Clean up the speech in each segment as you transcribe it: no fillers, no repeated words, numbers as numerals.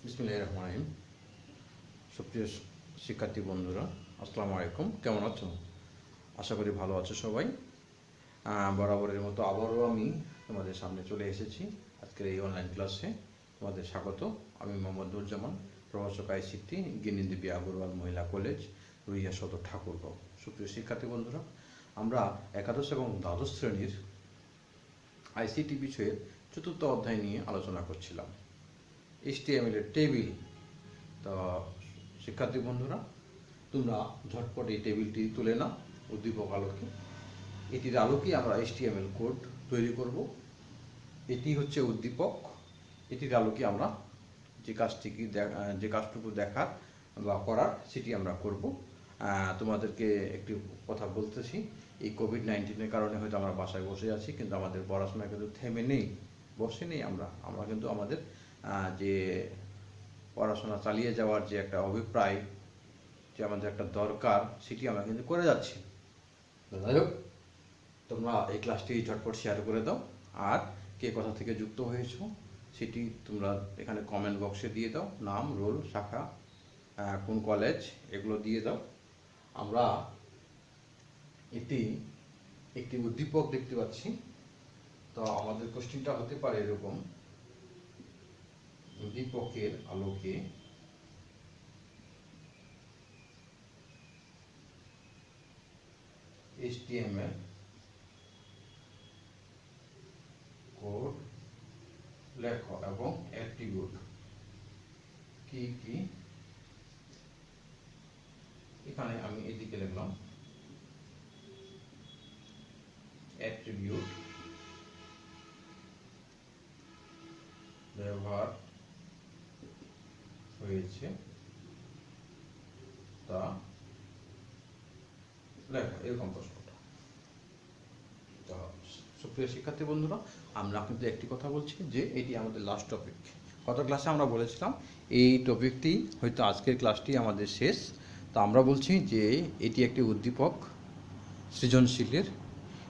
বিসমিল্লাহির রহমানির রহিম। সুপ্রিয় শিক্ষার্থী বন্ধুরা, আসসালামু আলাইকুম। কেমন আছো? আশা করি ভালো আছো সবাই। বরাবরের মতো আবারও আমি তোমাদের সামনে চলে এসেছি আজকের এই অনলাইন ক্লাসে। তোমাদের স্বাগত। আমি মোহাম্মদ নুরজামান, প্রভাষক আইসিটি, গিনিদেবী আগরওয়াল মহিলা কলেজ, রুইয়া সদর, ঠাকুরগাঁও। সুপ্রিয় শিক্ষার্থী বন্ধুরা, আমরা একাদশ এবং দ্বাদশ শ্রেণীর আইসিটি বিষয়ের চতুর্থ অধ্যায় নিয়ে আলোচনা করছিলাম, HTML এর টেবিল। তো শিক্ষার্থী বন্ধুরা, তোমরা ঝটপট এই টেবিলটি তুলে নাও উদ্দীপক আলোকে। এটির আলোকেই আমরা HTML কোড তৈরি করব। এটি হচ্ছে উদ্দীপক। এটির আলোকে আমরা যে কাজটুকু দেখার বা করার সেটি আমরা করব। তোমাদেরকে একটি কথা বলতেছি, এই কোভিড-19-এর কারণে হয়তো আমরা বাসায় বসে আছি, কিন্তু আমাদের পড়াশোনা কিন্তু থেমে নেই, বসে নেই। আমরা কিন্তু আমাদের যে পড়াশোনা চালিয়ে যাওয়ার যে একটা অভিপ্রায়, যে আমাদের একটা দরকার, সেটি আমরা কিন্তু করে যাচ্ছি। যাই হোক, তোমরা এই ক্লাসটি ঝটপট শেয়ার করে দাও। আর কে কোথা থেকে যুক্ত হয়েছো সেটি তোমরা এখানে কমেন্ট বক্সে দিয়ে দাও। নাম, রোল, শাখা, কোন কলেজ, এগুলো দিয়ে দাও। আমরা একটি উদ্দীপক দেখতে পাচ্ছি। তো আমাদের কোশ্চেনটা হতে পারে এরকম: উদ্দীপকের আলোকে HTML কোড লেখো এবং অ্যাট্রিবিউট কি কি। এখানে আমি এদিকে লিখলাম অ্যাট্রিবিউট ব্যবহার হয়েছে তা লেখো, এরকম প্রশ্নটা। তো সুপ্রিয় শিক্ষার্থী বন্ধুরা, আমরা কিন্তু একটি কথা বলছি যে এটি আমাদের লাস্ট টপিক। গত ক্লাসে আমরা বলেছিলাম এই টপিকটি হয়তো আজকের ক্লাসটি আমাদের শেষ। তো আমরা বলছি যে এটি একটি উদ্দীপক সৃজনশীলের।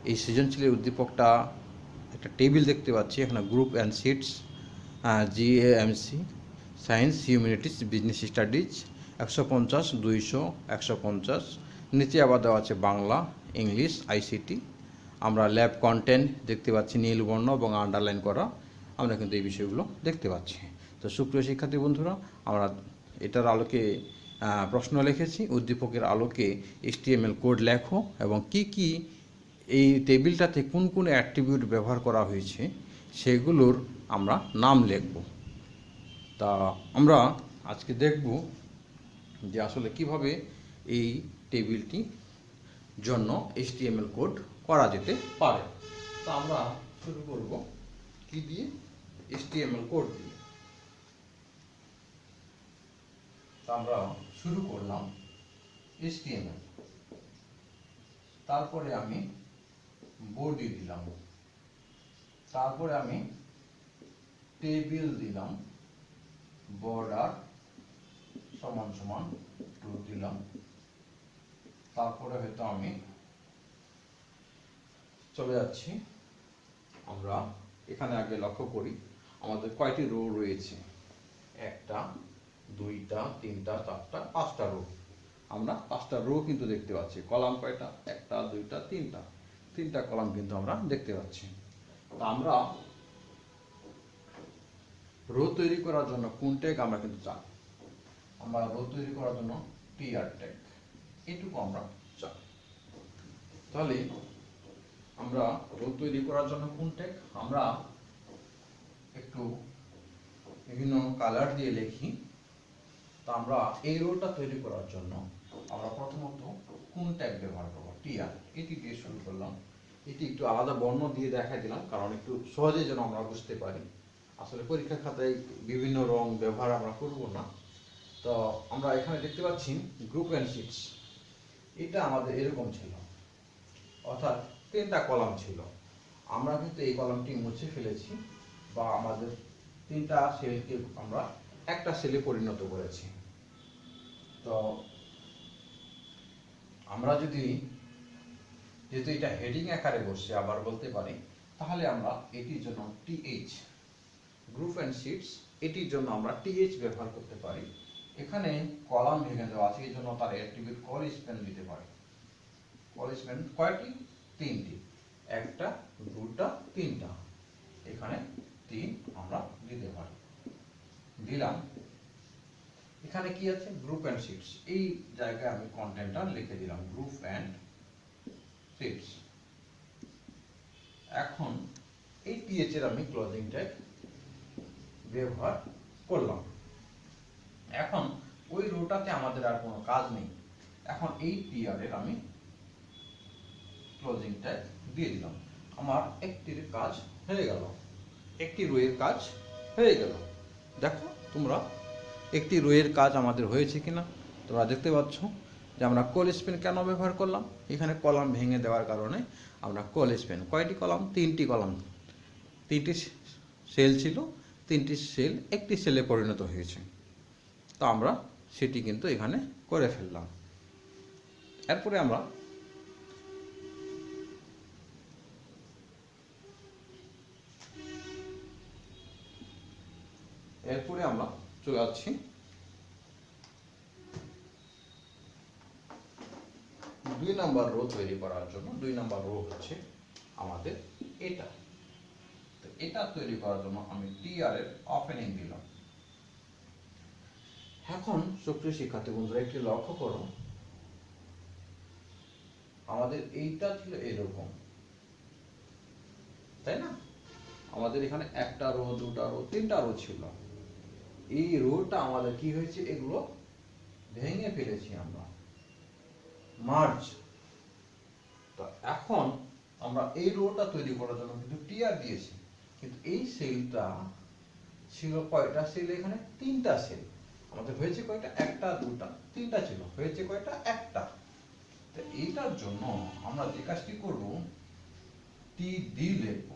এই সৃজনশীলের উদ্দীপকটা একটা টেবিল দেখতে পাচ্ছি এখানে, group and seats, GAMC, science, humanities, business studies, 150, 200, 150। নিচে আবার দেওয়া আছে বাংলা, ইংলিশ, ICT। আমরা ল্যাব কন্টেন্ট দেখতে পাচ্ছি নীল বর্ণ এবং আন্ডারলাইন করা। আমরা কিন্তু এই বিষয়গুলো দেখতে পাচ্ছি। তো সুপ্রিয় শিক্ষার্থী বন্ধুরা, আমরা এটার আলোকে প্রশ্ন লিখেছি, উদ্দীপকের আলোকে HTML কোড লেখো এবং কি কি এই টেবিলটাতে কোন কোন অ্যাট্রিবিউট ব্যবহার করা হয়েছে সেগুলোর আমরা নাম লিখব। তা আমরা আজকে দেখব যে আসলে কিভাবে এই টেবিলটি জন্য HTML কোড করা যেতে পারে। তা আমরা শুরু করব কি দিয়ে? HTML কোড দিয়ে। তা আমরা শুরু করলাম HTML, তারপরে আমি বডি দিলাম, তারপরে আমি টেবিল দিলাম, বর্ডার সমান সমান 2 দিলাম, তারপরে হয়তো আমি চলে যাচ্ছি। আমরা এখানে আগে লক্ষ্য করি আমাদের কয়টি রো রয়েছে। 1টা, 2টা, 3টা, 4টা, 5টা রো। আমরা 5টা রো কিন্তু দেখতে পাচ্ছি। কলাম কয়টা? 1টা, 2টা, 3টা। 3টা কলাম কিন্তু আমরা দেখতে পাচ্ছি। তা আমরা রো তৈরি করার জন্য কোন ট্যাগ আমরা কিন্তু চাই? আমরা রো তৈরি করার জন্য TR ট্যাগ, এটুকু আমরা চাই। তাহলে আমরা রো তৈরি করার জন্য কোন ট্যাগ? আমরা একটু বিভিন্ন কালার দিয়ে লিখি। তা আমরা এই রোটা তৈরি করার জন্য আমরা প্রথমত কোন ট্যাগ ব্যবহার করব? TR। এটি দিয়ে শুরু করলাম। এটি একটু আলাদা বর্ণ দিয়ে দেখাই দিলাম, কারণ একটু সহজে যেন আমরা বুঝতে পারি। আসলে পরীক্ষা খাতায় বিভিন্ন রং ব্যবহার আমরা করব না। তো আমরা এখানে দেখতে পাচ্ছি গ্রুপ অ্যান্ড সিটস। এটা আমাদের এরকম ছিল, অর্থাৎ 3টা কলাম ছিল। আমরা কিন্তু এই কলামটি মুছে ফেলেছি, বা আমাদের 3টা সেলকে আমরা একটা সেলে পরিণত করেছি। তো আমরা যেহেতু এটা হেডিং আকারে বসছে, আবার বলতে পারি, তাহলে আমরা এটির জন্য TH, গ্রুপ অ্যান্ড সিটস এটির জন্য আমরা টিএইচ ব্যবহার করতে পারি। এখানে কলাম ভেঙে দেওয়া আছে, এই জন্য তার অ্যাট্রিবিউট কল স্প্যান দিতে পারি। কল স্প্যান কয়টি? 3টি, একটা, দুটা, তিনটা, এখানে 3 আমরা দিতে পারি। দিলাম। এখানে কি আছে? Group and shits. এই জায়গায় আমি কন্টেন্টটা লিখে দিলাম, গ্রুপ অ্যান্ড শিটস। এখন এই টিএইচ এর আমি ক্লোজিং ট্যাগ ব্যবহার করলাম। এখন ওই রোটাতে আমাদের আর কোনো কাজ নেই। এখন এই টিআর এর আমি ক্লোজিং ট্যাগ দিয়ে দিলাম। আমার একটির কাজ হয়ে গেল, একটি রোয়ের কাজ হয়ে গেল। দেখো তোমরা একটি রোয়ের কাজ আমাদের হয়েছে কিনা তোমরা দেখতে পাচ্ছ যে আমরা কল স্পেন কেন ব্যবহার করলাম। এখানে কলাম ভেঙে দেওয়ার কারণে আমরা কল স্পেন, কয়টি কলাম? 3টি কলাম, 3টি সেল ছিল, 3টি সেল একটি সেলে পরিণত হয়েছে। তো আমরা সেটি কিন্তু এখানে করে ফেললাম। এরপরে আমরা চলে যাচ্ছি 2 নাম্বার রো তৈরি করার জন্য। 2 নাম্বার রো হচ্ছে আমাদের এটা। তো এটা তৈরি করার জন্য আমি টিআর এর ওপেনিং দিলাম। এখন সুপ্রিয় শিক্ষার্থী বন্ধুরা একটি লক্ষ্য করো, আমাদের এইটা ছিল এরকম, তাই না? আমাদের এখানে একটা রো, দুটা রো, তিনটা রো ছিল। এই রোটা আমাদের কি হয়েছে? এগুলো ভেঙে ফেলেছি আমরা, মার্জ। তো এখন আমরা এই রোটা তৈরি করার জন্য কিন্তু টিআর দিয়েছি, কিন্তু এই সেলটা ছিল কয়টা সেল? এখানে 3টা সেল। আমাদের হয়েছে কয়টা? একটা, দুটা, তিনটা ছিল, হয়েছে কয়টা? একটা। তো এইটার জন্য আমরা যে কাজটি করব, টিডি লিখব।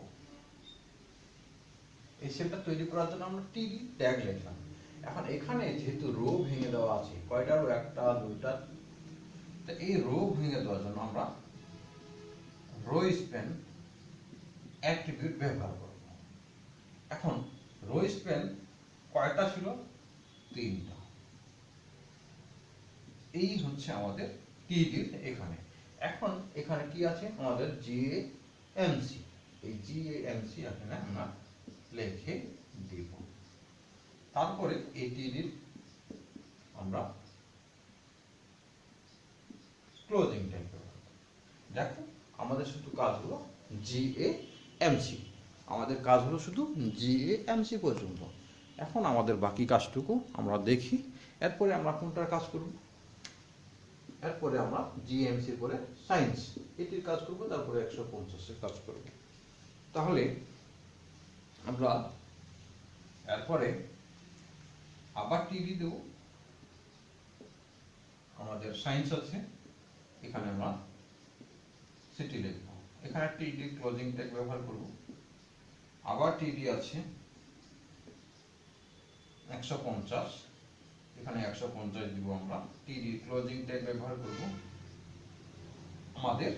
এই সেলটা তৈরি করার জন্য আমরা টিডি ট্যাগ লিখলাম। এখন এখানে যেহেতু রো ভেঙে দেওয়া আছে, কয়টা রো? একটা, দুইটা। তো এই রো ভেঙে দেওয়ার জন্য আমরা রো স্প্যান অ্যাট্রিবিউট ব্যবহার করব। এখন রো স্প্যান কয়টা ছিল? 3টা। এই হচ্ছে আমাদের টিডির এখানে। এখন এখানে কি আছে? আমাদের জিএএমসি। এই জিএএমসি এখানে আমরা লিখে দিব। তারপরে এই টিডির আমরা ক্লোজিং ট্যাগ ব্যবহার করব। দেখো আমাদের শুধু কাজ হলো জিএএমসি, আমাদের কাজ হলো শুধু জিএএমসি পর্যন্ত। এখন আমাদের বাকি কাজটুকু আমরা দেখি। এরপরে আমরা কোনটার কাজ করব? এরপরে আমরা জিএমসি পরে সায়েন্স এটির কাজ করব, তারপরে 150 এর কাজ করব। তাহলে আমরা এরপরে আবার টিডি দেব। আমাদের সায়েন্স আছে, এখানে আমরা সিটি লিখব। এখানে টিডি ক্লোজিং ট্যাগ ব্যবহার করব। আবার টিডি আছে 150, এখানে 150 দিব আমরা। টিডি ক্লোজিং ট্যাগ ব্যবহার করব আমাদের।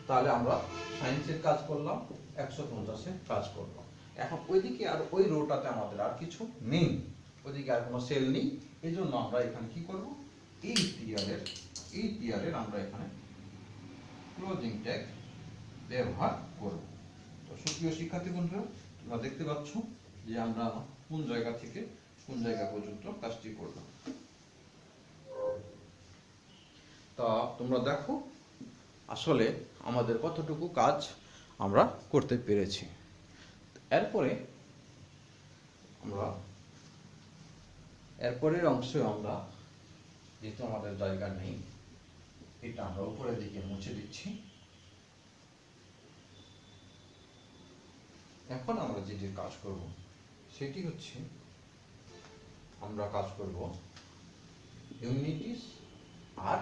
তাহলে আমরা সায়েন্সের কাজ করলাম, 150 এর কাজ করলাম। এখন ওইদিকে আর ওই রোটাতে আমাদের আর কিছু নেই, ওইদিকে আর কোনো সেল নেই। এই জন্য আমরা এখানে কি করব? এই টিআর এর আমরা এখানে ক্লোজিং ট্যাগ ব্যবহার করব। তো সুপ্রিয় শিক্ষার্থী বন্ধুরা, তোমরা দেখতে পাচ্ছ যে আমরা কোন জায়গা থেকে কোন জায়গা পর্যন্ত কাজটি করলাম। তা তোমরা দেখো আসলে আমাদের কতটুকু কাজ আমরা করতে পেরেছি। এরপরে আমরা এরপরের অংশে আমরা, যেহেতু আমাদের জায়গা নেই, এটা আমরা উপরের দিকে মুছে দিচ্ছি। এখন আমরা যেটি কাজ করব সেটি হচ্ছে আমরা কাজ করব ইউনিটিস আর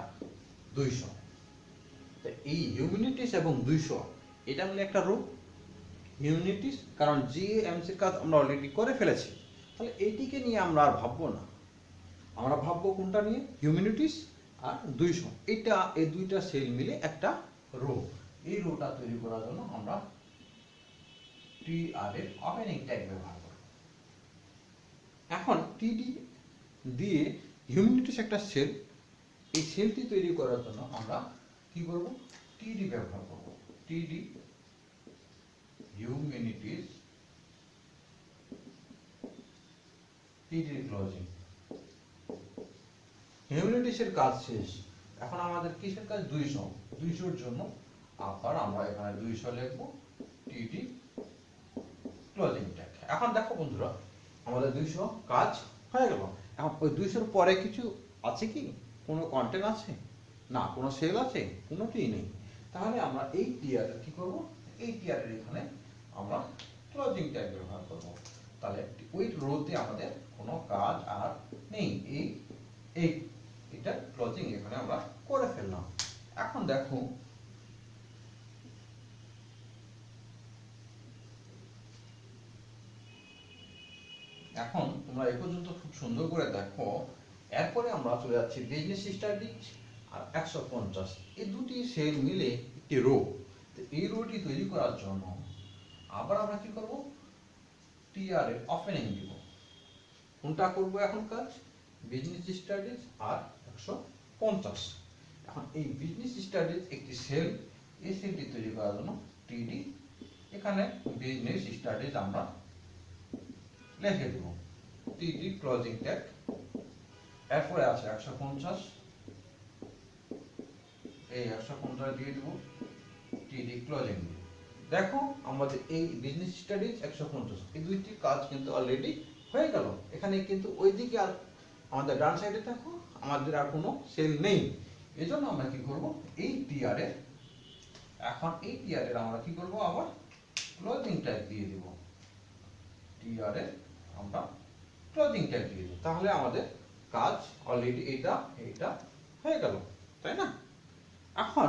200। তো এই ইউনিটিস এবং 200 এটা হলো একটা রো। ইউনিটিস কারণ জিএমসির কাজ আমরা অলরেডি করে ফেলেছি, তাহলে এইটিকে নিয়ে আমরা আর ভাববো না। আমরা ভাববো কোনটা নিয়ে? হিউম্যানিটিস আর 200। এটা এই দুইটা সেল মিলে একটা রো। এই রোটা তৈরি করার জন্য আমরা টিআর এর ওপেনিং ট্যাগ ব্যবহার করব। এখন টিডি দিয়ে হিউম্যানিটিস একটা সেল, এই সেলটি তৈরি করার জন্য আমরা কি করব, টিডি ব্যবহার করব। টিডি হিউম্যানিটিস, টিডি ক্লোজিং। হিউম্যানিটিসের কাজ শেষ, এখন আমাদের কিসের কাজ, 200 জন্য আবার আমরা এখানে 200 লিখব, টিডি ক্লোজিং ট্যাগ। এখন দেখো বন্ধুরা, আমাদের 200 কাজ হয়ে গেল। এখন ওই 200 পরে কিছু আছে কি, কোনো কন্টেন্ট আছে না, কোনো সেল আছে, কোনোটিই নেই। তাহলে আমরা এই টিয়ারের কি করব, এই টিয়ারের এখানে আমরা ক্লোজিং ট্যাগ ব্যবহার করব। তাহলে ওই রোতে আমাদের কোনো কাজ আর নেই, এটা ক্লোজিং এখানে আমরা করে ফেললাম। এখন দেখো এখন তোমরা এই পর্যন্ত খুব সুন্দর করে দেখো। এরপরে আমরা চলে যাচ্ছি বিজনেস স্ট্র্যাটেজি আর 150, এই দুটি সেল মিলে একটি রো। এই রোটি তৈরি করার জন্য আবার আমরা কি করব, টিআর এর ওপেনিং দিব। কোনটা করব এখন কাজ, বিজনেস স্ট্র্যাটেজি আর 150। এখন এই বিজনেস স্ট্র্যাটেজি একটি সেল, এই সেলটি তৈরি করার জন্য টিডি, এখানে বিজনেস স্ট্র্যাটেজি আমরা লিখে দেব, টিডি ক্লোজিং ট্যাগ। এরপরে আছে 150, এই 150 দিয়ে দেব, টিডি ক্লোজিং। দেখো আমাদের এই বিজনেস স্টাডিজ 150, এই দুইটি কাজ কিন্তু অলরেডি হয়ে গেল। এখানে কিন্তু ওইদিকে আর আমাদের ডান সাইডে দেখো আমাদের আর কোনো সেল নেই। এজন্য আমরা কি করব, এই টিআর এর, এখন এই টিআর এর আমরা কি করব, আবার ক্লোজিং ট্যাগ দিয়ে দেব। টিআর এর আমরা ক্লোজিং ট্যাগ দিয়ে দেব, তাহলে আমাদের কাজ অলরেডি এটা হয়ে গেল, তাই না? এখন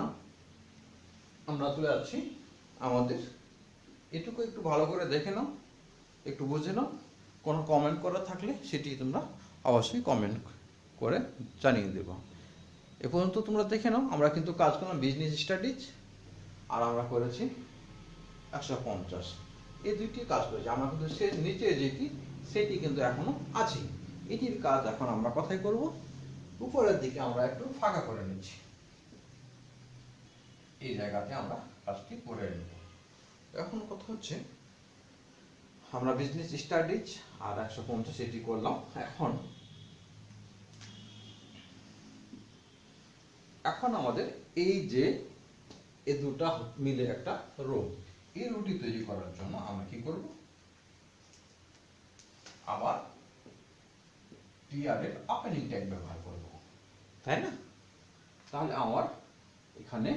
আমরা চলে যাচ্ছি আমাদের, এটুকু একটু ভালো করে দেখে নাও, একটু বুঝে নাও। কোনো কমেন্ট করা থাকলে সেটি তোমরা অবশ্যই কমেন্ট করে জানিয়ে দেবো। এ পর্যন্ত তোমরা দেখে নাও, আমরা কিন্তু কাজ করলাম বিজনেস স্টাডিজ আর আমরা করেছি 150, এই দুইটি কাজ করেছি আমরা, কিন্তু সে নিচে যেটি সেটি কিন্তু এখনো আছে। এটির কাজ এখন আমরা কোথায় করব, উপরের দিকে আমরা একটু ফাঁকা করে নিচ্ছি, এই জায়গাতে আমরা কাজটি করে নেব। এখন কথা হচ্ছে আমরা বিজনেস স্টাডিজ আর 150 এটি করলাম। এখন আমাদের এই যে এই দুটা মিলে একটা রো, এই রোটি তৈরি করার জন্য আমরা কি করব, আবার টিআর এর ওপেনিং ট্যাগ ব্যবহার করব, তাই না? তাহলে আমার এখানে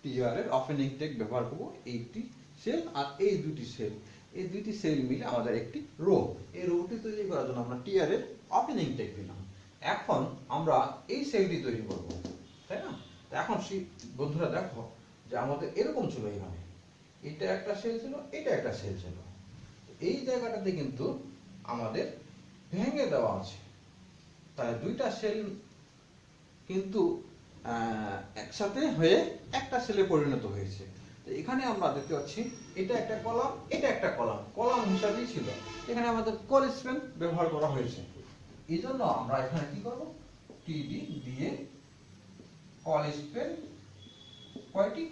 টিআর এর ওপেনিং ট্যাগ ব্যবহার করব, এইটি সেল আর এই দুটি সেল, এই দুটি সেল মিলে আমাদের একটি রো। এই রোটি তৈরি করার জন্য আমরা টিআর এর ওপেনিং ট্যাগ দিলাম। এখন আমরা এই সেলটি তৈরি করব, তাই না? এখন বন্ধুরা দেখো যে আমাদের এরকম ছিল, এখানে এটা একটা সেল ছিল, এটা একটা সেল ছিল, এই জায়গাটাতে কিন্তু আমাদের ভেঙে দেওয়া আছে, তাই দুইটা সেল কিন্তু একসাথে হয়ে একটা সেলে পরিণত হয়েছে। তো এখানে আমরা দেখতে পাচ্ছি এটা একটা কলাম, এটা একটা কলাম, কলাম হিসাবেই ছিল, এখানে আমাদের কল স্পেন ব্যবহার করা হয়েছে। এই জন্য আমরা এখানে কি করব, টিডি দিয়ে কল স্পেন কয়টি,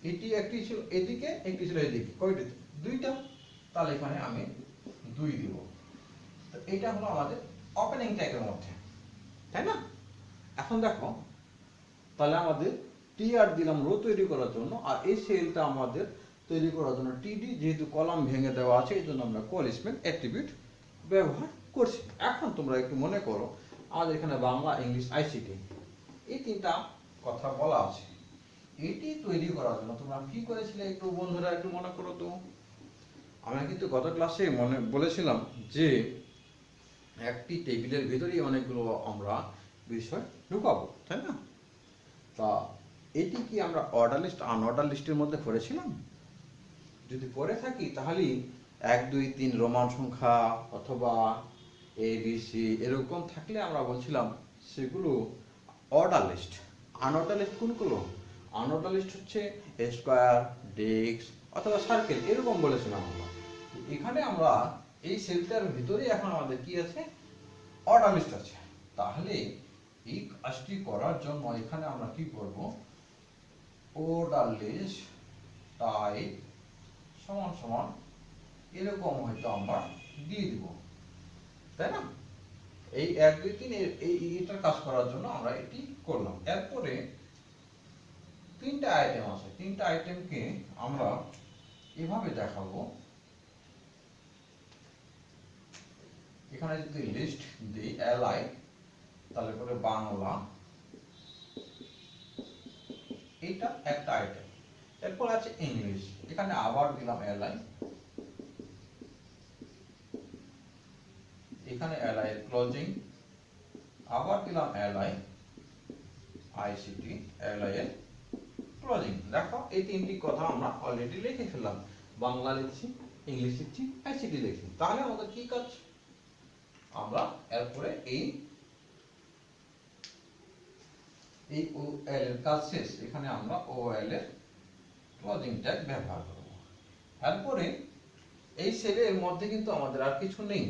এটি একটি ছিল এদিকে, একটি ছিল এদিকে, কয়টি, দুইটা, তাহলে এখানে আমি 2 দিব। তো এটা হলো আমাদের ওপেনিং ট্যাগের মধ্যে, তাই না? এখন দেখো তাহলে আমাদের টিআর দিলাম রো তৈরি করার জন্য, আর এই সেলটা আমাদের তৈরি করার জন্য টিডি, যেহেতু কলাম ভেঙে দেওয়া আছে এই জন্য আমরা কল স্পেন অ্যাট্রিবিউট ব্যবহার করছি। এখন তোমরা একটু মনে করো আমাদের এখানে বাংলা, ইংলিশ, আইসিটি এই তিনটা কথা বলা আছে, এটি তৈরি করার জন্য তোমরা কি করেছিলে একটু বন্ধুরা একটু মনে করো তো। আমরা কিন্তু গত ক্লাসে বলেছিলাম যে একটি টেবিলের ভিতরেই অনেকগুলো আমরা বিষয় ঢুকাবো, তাই না? তা এটি কি আমরা অর্ডার লিস্ট আনঅর্ডার লিস্টের মধ্যে পড়েছিলাম? যদি পড়ে থাকি তাহলে 1 2 3 রোমান সংখ্যা অথবা ABC এরকম থাকলে আমরা বলছিলাম সেগুলো অর্ডার লিস্ট। আনঅর্ডার লিস্ট কোনগুলো? আনঅর্ডার লিস্ট হচ্ছে স্কয়ার, ডিস্ক অথবা সার্কেল এরকম বলেছিলাম আমরা। এখানে আমরা এই সেলটার ভিতরে এখন আমাদের কি আছে, অর্ডার লিস্ট আছে। তাহলে এই কাজটি করার জন্য এখানে আমরা কি করব, অর্ডার লিস্ট টাইপ সমান সমান এরকম হয়তো আমরা দিয়ে দিব, তাই না? এই 1 2 3 এইটার কাজ করার জন্য আমরা এটি করলাম। এরপরে 3টা আইটেম আছে, 3টা আইটেমকে আমরা এভাবে দেখাবো। এখানে যদি লিস্ট দিই এলআই, তাহলে করে বাংলা, এটা একটা আইটেম। এরপর আছে ইংলিশ, এখানে আবার দিলাম এলআই, এখানে এলআই এর ক্লোজিং, আবার দিলাম এলআই আইসিটি, এলআই এর ক্লোজিং। দেখো এই 3টি কথা আমরা অলরেডি লিখে ফেললাম, বাংলা লিখছি, ইংলিশ লিখছি, আইসিটি লিখছি। তাহলে আমাদের কি কাজ, আমরা এরপরে এই ওএল এর কাজ শেষ, এখানে আমরা ওএল এর ক্লোজিং ট্যাগ ব্যবহার করব। এরপরে এই সেলের মধ্যে কিন্তু আমাদের আর কিছু নেই,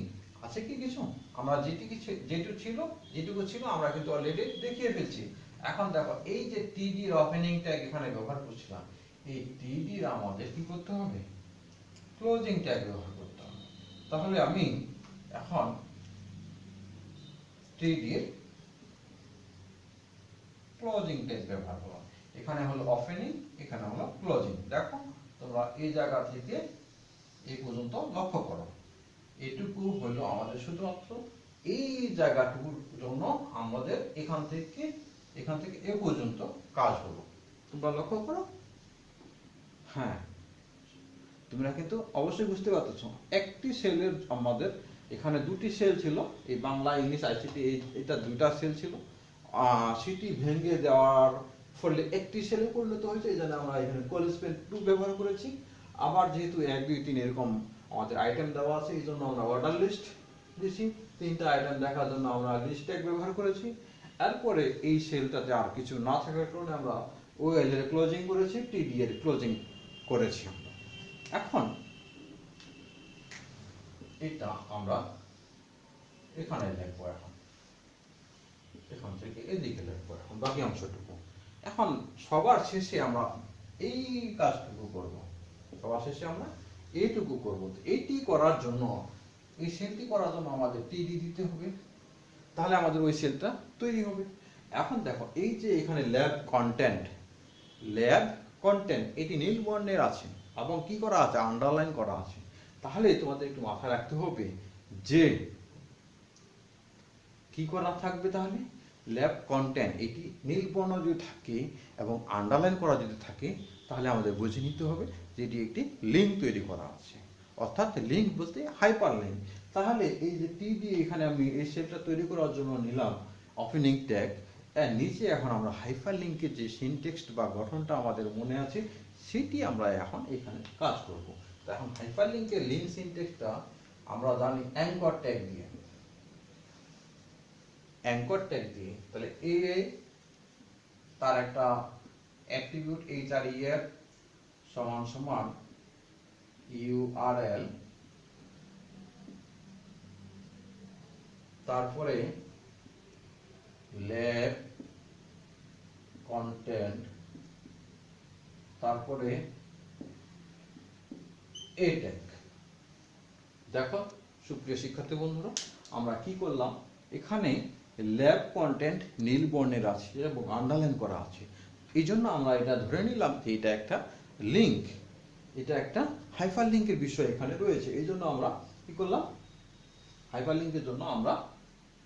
আছে কি কিছু? আমরা যেটুকু ছিল আমরা কিন্তু অলরেডি দেখিয়ে ফেলছি। এখন দেখো এই যে টিডি এর ওপেনিং ট্যাগ এখানে ব্যবহার করছিলাম, এই টিডি এর আমাদের কি করতে হবে, ক্লোজিং ট্যাগ ব্যবহার করতে হবে। তাহলে আমি এখন টিডি এর ক্লোজিং ট্যাগ ব্যবহার করলাম, এখানে হলো ওপেনিং, এখানে হলো ক্লোজিং। দেখো তোমরা এই জায়গা থেকে এই পর্যন্ত লক্ষ্য করো, এটুকু হলো আমাদের শুধুমাত্র এই জায়গাটুকুর জন্য আমাদের এখান থেকে এ পর্যন্ত কাজ হলো। তোমরা লক্ষ্য করো, হ্যাঁ তোমরা কিন্তু অবশ্যই বুঝতে পারছো, একটি সেলের আমাদের এখানে 2টি সেল ছিল, এই বাংলা ইংলিশ আইসিটি এটা 2টা সেল ছিল, সেটি ভেঙে দেওয়ার ফলে একটি সেলে পরিণত হয়েছে। এই জন্য আমরা এখানে কলেজ পেন 2 ব্যবহার করেছি। আবার যেহেতু 1 2 3 এরকম আমাদের আইটেম দেওয়া আছে, এই জন্য আমরা অর্ডার লিস্ট দিয়েছি। 3টা আইটেম দেখার জন্য আমরা লিস্ট ট্যাগ ব্যবহার করেছি। এরপরে এই সেলটাতে আর কিছু না থাকার কারণে আমরা ওএল এর ক্লোজিং করেছি, টিডি এর ক্লোজিং করেছি আমরা। এখন এটা আমরা এখানে লিখবো, এখান থেকে এদিকে লিখবো এখন বাকি অংশটুকু। এখন সবার শেষে আমরা এই কাজটুকু করব, সবার শেষে আমরা এইটুকু করব। এইটি করার জন্য, এই সেলটি করার জন্য আমাদের টিডি দিতে হবে, তাহলে আমাদের ওই সেলটা তৈরি হবে। এখন দেখো এই যে এখানে ল্যাব কন্টেন্ট এটি নীল বর্ণের আছে এবং কি করা আছে, আন্ডারলাইন করা আছে। তাহলে তোমাদের একটু মাথায় রাখতে হবে যে কি করা থাকবে, তাহলে ল্যাব কন্টেন্ট এটি নীল বর্ণ যদি থাকে এবং আন্ডারলাইন করা যদি থাকে, তাহলে আমাদের বুঝে নিতে হবে যে এটি একটি লিঙ্ক তৈরি করা আছে, অর্থাৎ লিঙ্ক বলতে হাইপার লিঙ্ক। তাহলে এই যে টিডি এখানে আমি এই সেলটা তৈরি করার জন্য নিলাম ওপেনিং ট্যাগ, এর নিচে এখন আমরা হাইপার লিঙ্কের যে সিনট্যাক্স বা গঠনটা আমাদের মনে আছে সেটি আমরা এখন এখানে কাজ করব। তো এখন হাইপার লিঙ্কের লিঙ্ক সিনট্যাক্সটা আমরা জানি অ্যাঙ্কর ট্যাগ দিয়ে, তাহলে এ তার একটা অ্যাট্রিবিউট href সমান সমান url, তারপরে ল্যাব কন্টেন্ট, তারপরে এ ট্যাগ। দেখো সুপ্রিয় শিক্ষার্থী বন্ধুরা, আমরা কি করলাম, এখানে ল্যাব কন্টেন্ট নীল বর্ণের আছে এবং আন্ডারলাইন করা আছে, এই জন্য আমরা এটা ধরে নিলাম যে এটা একটা লিঙ্ক, এটা একটা হাইপার লিঙ্কের বিষয় এখানে রয়েছে। এই জন্য আমরা কি করলাম, হাইপার লিঙ্কের জন্য আমরা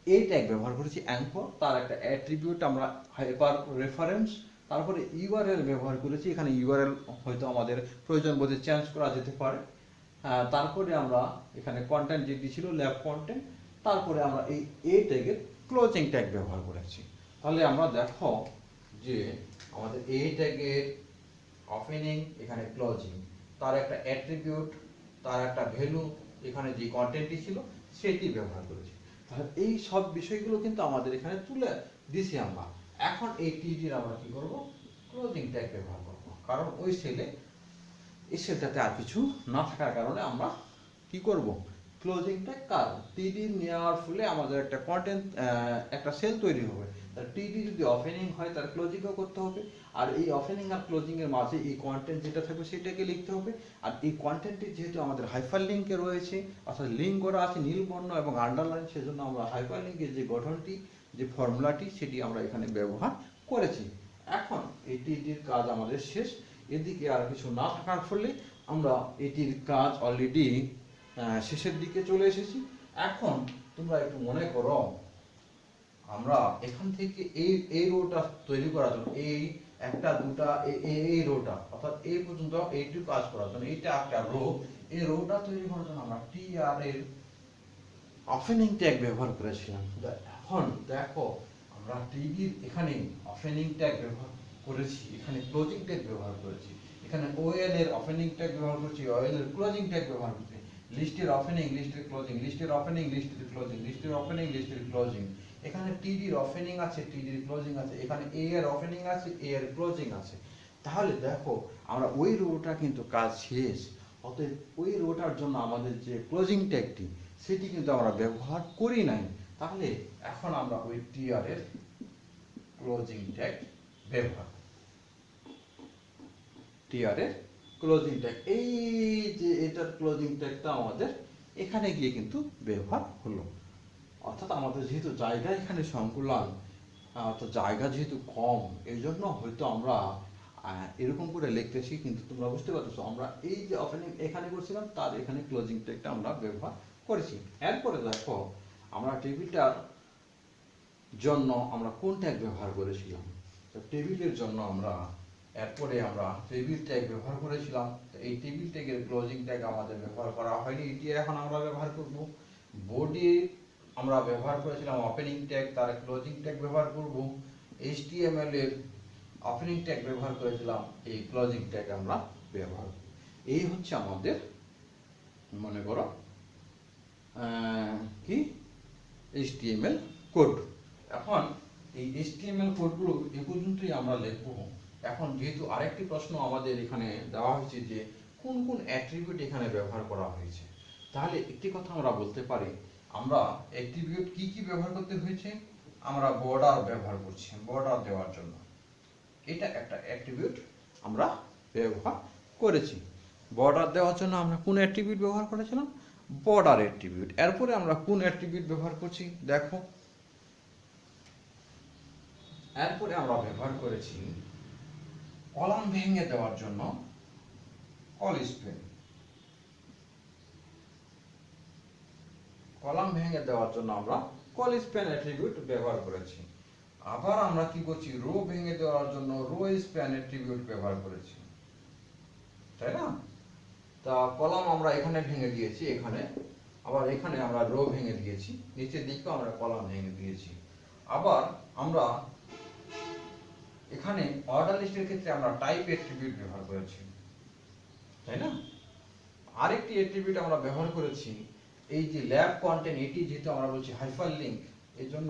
এ ট্যাগ ব্যবহার করেছি অ্যাঙ্কর, তার একটা অ্যাট্রিবিউট আমরা হাইপার রেফারেন্স, তারপরে ইউআরএল ব্যবহার করেছি। এখানে ইউআরএল হয়তো আমাদের প্রয়োজন বোধে চেঞ্জ করা যেতে পারে। তারপরে আমরা এখানে কন্টেন্ট যেটি ছিল ল্যাব কন্টেন্ট, তারপরে আমরা এই এ ট্যাগের ক্লোজিং ট্যাগ ব্যবহার করেছি। তাহলে আমরা দেখো যে আমাদের এ ট্যাগের ওপেনিং, এখানে ক্লোজিং, তার একটা অ্যাট্রিবিউট, তার একটা ভ্যালু, এখানে যে কন্টেন্টটি ছিল সেটি ব্যবহার করেছি। তাহলে এই সব বিষয়গুলো কিন্তু আমাদের এখানে তুলে দিছি আমরা। এখন এই টিডির আমরা কি করব, ক্লোজিং ট্যাগ ব্যবহার করব, কারণ ওই সেলে এই সেলটাতে আর কিছু না থাকার কারণে আমরা কি করব, ক্লোজিং ট্যাগ কাজ, টিডি নেওয়ার ফলে আমাদের একটা কন্টেন্ট, একটা সেল তৈরি হবে। তার টিডি যদি ওপেনিং হয় তার ক্লোজিংও করতে হবে, আর এই ওপেনিং আর ক্লোজিং এর মাঝে এই কন্টেন্ট যেটা থাকবে সেটাকে লিখতে হবে। আর এই কন্টেন্টটি যেহেতু আমাদের হাইপার লিঙ্কে রয়েছে, অর্থাৎ লিঙ্ক করা আছে নীলবর্ণ এবং আন্ডারলাইন, সেজন্য আমরা হাইপার লিঙ্কের যে গঠনটি, যে ফর্মুলাটি, সেটি আমরা এখানে ব্যবহার করেছি। এখন এই টিডির কাজ আমাদের শেষ। এদিকে আর কিছু না থাকার ফলে আমরা এটির কাজ অলরেডি শেষের দিকে চলে এসেছি। এখন তোমরা একটু মনে করো, আমরা এখান থেকে এই রোটা তৈরি করার জন্য, এই একটা দুটা এই রোটা, অর্থাৎ এই পর্যন্ত এইটুকু কাজ করার জন্য, এইটা একটা রো, এই রোটা তৈরি করার জন্য আমরা টি আর এর ওপেনিং ট্যাগ ব্যবহার করেছিলাম। এখন দেখো, আমরা টিডির এখানে ওপেনিং ট্যাগ ব্যবহার করেছি, এখানে ক্লোজিং ট্যাগ ব্যবহার করেছি, এখানে ওএল এর ওপেনিং ট্যাগ ব্যবহার করছি, ওএল এর ক্লোজিং ট্যাগ ব্যবহার করছি, লিস্টের ওপেনিং, লিস্টের ক্লোজিং, লিস্টের ওপেনিং, লিস্টের ক্লোজিং, লিস্টের ওপেনিং, লিস্টের ক্লোজিং। এখানে টিডির ওপেনিং আছে, টিডির ক্লোজিং আছে, এখানে এ এর ওপেনিং আছে, এ এর ক্লোজিং আছে। তাহলে দেখো, আমরা ওই রোটা কিন্তু কাজ শেষ। অতএব ওই রোটার জন্য আমাদের যে ক্লোজিং ট্যাগটি, সেটি কিন্তু আমরা ব্যবহার করি নাই। তাহলে এখন আমরা ওই টিআর এর ক্লোজিং ট্যাগ ব্যবহার, টিআর এর ক্লোজিং ট্যাগ, এই যে এটার ক্লোজিং ট্যাগটা আমাদের এখানে গিয়ে কিন্তু ব্যবহার হলো। অর্থাৎ আমাদের যেহেতু জায়গা এখানে সংকুলান, অর্থাৎ জায়গা যেহেতু কম, এই জন্য হয়তো আমরা এরকম করে লিখতেছি, কিন্তু তোমরা বুঝতে পারছো আমরা এই যে ওপেনিং এখানে করছিলাম, তার এখানে ক্লোজিং ট্যাগটা আমরা ব্যবহার করেছি। এরপরে দেখো, আমরা টেবিলটার জন্য আমরা কোন ট্যাগ ব্যবহার করেছিলাম। তো টেবিলের জন্য আমরা এরপরে আমরা টেবিল ট্যাগ ব্যবহার করেছিলাম। তো এই টেবিল ট্যাগের ক্লোজিং ট্যাগ আমাদের ব্যবহার করা হয়নি, এটি এখন আমরা ব্যবহার করব। বডি আমরা ব্যবহার করেছিলাম ওপেনিং ট্যাগ, তার ক্লোজিং ট্যাগ ব্যবহার করব। এইচটিএমএল এর ওপেনিং ট্যাগ ব্যবহার করেছিলাম, এই ক্লোজিং ট্যাগ আমরা ব্যবহার করব। এই হচ্ছে আমাদের, মনে করো কি, এইচটিএমএল কোড। এখন এই এইচটিএমএল কোডগুলো এ পর্যন্তই আমরা লিখব। এখন যেহেতু আরেকটি প্রশ্ন আমাদের এখানে দেওয়া হয়েছে যে কোন কোন অ্যাট্রিবিউট এখানে ব্যবহার করা হয়েছে, তাহলে একটি কথা আমরা বলতে পারি, আমরা অ্যাট্রিবিউট কি কি ব্যবহার করতে হয়েছে। আমরা বর্ডার ব্যবহার করছি, বর্ডার দেওয়ার জন্য, এটা একটা অ্যাট্রিবিউট আমরা ব্যবহার করেছি। বর্ডার দেওয়ার জন্য আমরা কোন অ্যাট্রিবিউট ব্যবহার করেছিলাম, বর্ডার অ্যাট্রিবিউট। এরপরে আমরা কোন অ্যাট্রিবিউট ব্যবহার করছি, দেখো, এরপরে আমরা ব্যবহার করেছি কলাম ভেঙে দেওয়ার জন্য কল স্পেন। কলাম ভেঙে দেওয়ার জন্য আমরা কল স্প্যান অ্যাট্রিবিউট ব্যবহার করেছি। আবার আমরা কি করছি, রো ভেঙে দেওয়ার জন্য রো স্প্যান অ্যাট্রিবিউট ব্যবহার করেছি, তাই না? তা কলাম আমরা এখানে ভেঙে দিয়েছি, এখানে আবার এখানে আমরা রো ভেঙে দিয়েছি, নিচের দিকেও আমরা কলাম ভেঙে দিয়েছি। আবার আমরা এখানে অর্ডার লিস্টের ক্ষেত্রে আমরা টাইপ অ্যাট্রিবিউট ব্যবহার করেছি, তাই না? আরেকটি অ্যাট্রিবিউট আমরা ব্যবহার করেছি, এই যে ল্যাব কন্টেন্ট, এটি যেহেতু আমরা বলছি হাইপার লিঙ্ক, এর জন্য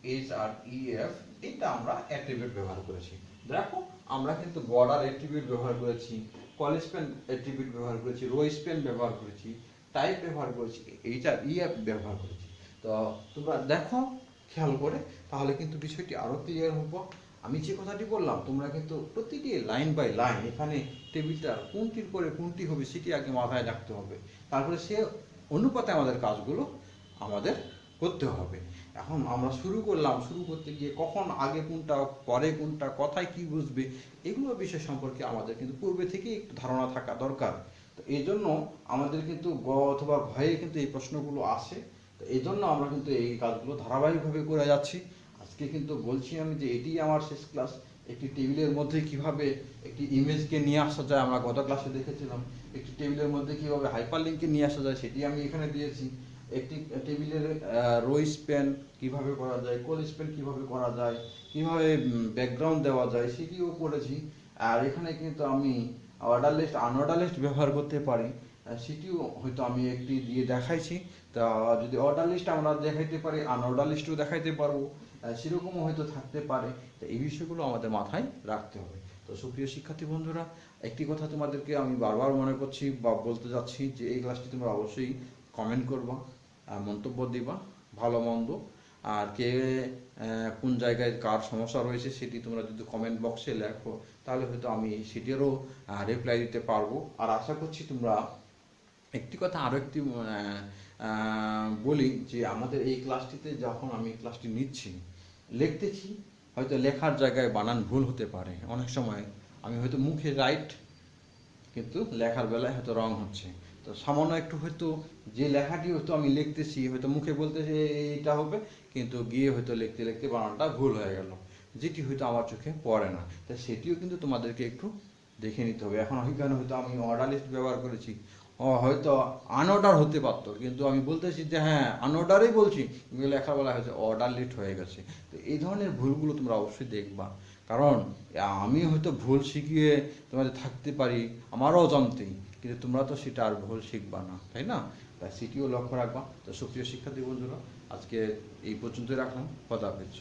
href, এটা আমরা অ্যাট্রিবিউট ব্যবহার করেছি। দেখো, আমরা কিন্তু বর্ডার অ্যাট্রিবিউট ব্যবহার করেছি, কল স্প্যান অ্যাট্রিবিউট ব্যবহার করেছি, রো স্প্যান ব্যবহার করেছি, টাইপ ব্যবহার করেছি, href ব্যবহার করেছি। তো তোমরা দেখো খেয়াল করে, তাহলে কিন্তু বিষয়টি আরো ক্লিয়ার হবে। আমি যে কথাটি বললাম, তোমরা কিন্তু প্রতিটি লাইন বাই লাইন এখানে টেবিলটা কোনটির পরে কোনটি হবে সেটি আগে মাথায় রাখতে হবে, তারপরে সে অনুপাতে আমাদের কাজগুলো আমাদের করতে হবে। এখন আমরা শুরু করলাম, শুরু করতে গিয়ে কখন আগে কোনটা পরে কোনটা, কথায় কি বুঝবে, এগুলো বিষয় সম্পর্কে আমাদের কিন্তু পূর্বে থেকেই একটু ধারণা থাকা দরকার। তো এই জন্য আমাদের কিন্তু গ অথবা ঘয়ে কিন্তু এই প্রশ্নগুলো আসে। তো এই জন্য আমরা কিন্তু এই কাজগুলো ধারাবাহিকভাবে করে যাচ্ছি। আজকে কিন্তু বলছি আমি যে এটি আমার শেষ ক্লাস। একটি টেবিলের মধ্যে কিভাবে একটি ইমেজকে নিয়ে আসা যায়, আমরা গত ক্লাসে দেখেছিলাম। একটি টেবিলের মধ্যে কিভাবে হাইপারলিঙ্ককে নিয়ে আসা যায়, সেটি আমি এখানে দিয়েছি। একটি টেবিলের রো স্প্যান কিভাবে করা যায়, কল স্প্যান কিভাবে করা যায়, কিভাবে ব্যাকগ্রাউন্ড দেওয়া যায়, সেটিও করেছি। আর এখানে কিন্তু আমি অর্ডার লিস্ট, আনঅর্ডার লিস্ট ব্যবহার করতে পারি, সেটিও হয়তো আমি একটি দিয়ে দেখাইছি। তা যদি অর্ডার লিস্ট আমরা দেখাইতে পারি, আনঅর্ডার লিস্টও দেখাইতে পারবো, সেরকমও হয়তো থাকতে পারে। তো এই বিষয়গুলো আমাদের মাথায় রাখতে হবে। তো সুপ্রিয় শিক্ষার্থী বন্ধুরা, একটি কথা তোমাদেরকে আমি বারবার মনে করছি বা বলতে যাচ্ছি যে এই ক্লাসটি তোমরা অবশ্যই কমেন্ট করবা, মন্তব্য দিবা ভালো মন্দ, আর কে কোন জায়গায় কার সমস্যা রয়েছে সেটি তোমরা যদি কমেন্ট বক্সে লেখো তাহলে হয়তো আমি সেটিরও রিপ্লাই দিতে পারবো। আর আশা করছি তোমরা একটি কথা আরও একটি বলি যে আমাদের এই ক্লাসটিতে যখন আমি ক্লাসটি নিচ্ছি লিখতেছি, হয়তো লেখার জায়গায় বানান ভুল হতে পারে, অনেক সময় আমি হয়তো মুখে রাইট কিন্তু লেখার বেলায় হয়তো রং হচ্ছে। তো সামান্য একটু হয়তো যে লেখাটি হয়তো আমি লিখতেছি হয়তো মুখে বলতেছি এইটা হবে, কিন্তু গিয়ে হয়তো লিখতে লিখতে বানানটা ভুল হয়ে গেল, যেটি হয়তো আমার চোখে পড়ে না। তাই সেটিও কিন্তু তোমাদেরকে একটু দেখে নিতে হবে। এখন ওইখানে হয়তো আমি অর্ডার লিস্ট ব্যবহার করেছি, হয়তো আনঅর্ডার হতে পারতো, কিন্তু আমি বলতেছি যে হ্যাঁ আনঅর্ডারই বলছি, কিন্তু লেখার বেলা হয়তো অর্ডার লিস্ট হয়ে গেছে। তো এই ধরনের ভুলগুলো তোমরা অবশ্যই দেখবা, কারণ আমি হয়তো ভুল শিখিয়ে তোমাদের থাকতে পারি আমারও অজান্তেই, কিন্তু তোমরা তো সেটা আর ভুল শিখবা না, তাই না? তাই সেটিও লক্ষ্য রাখবা। তো সুপ্রিয় শিক্ষার্থী বন্ধুরা, আজকে এই পর্যন্তই রাখলাম। খোদা হাফেজ।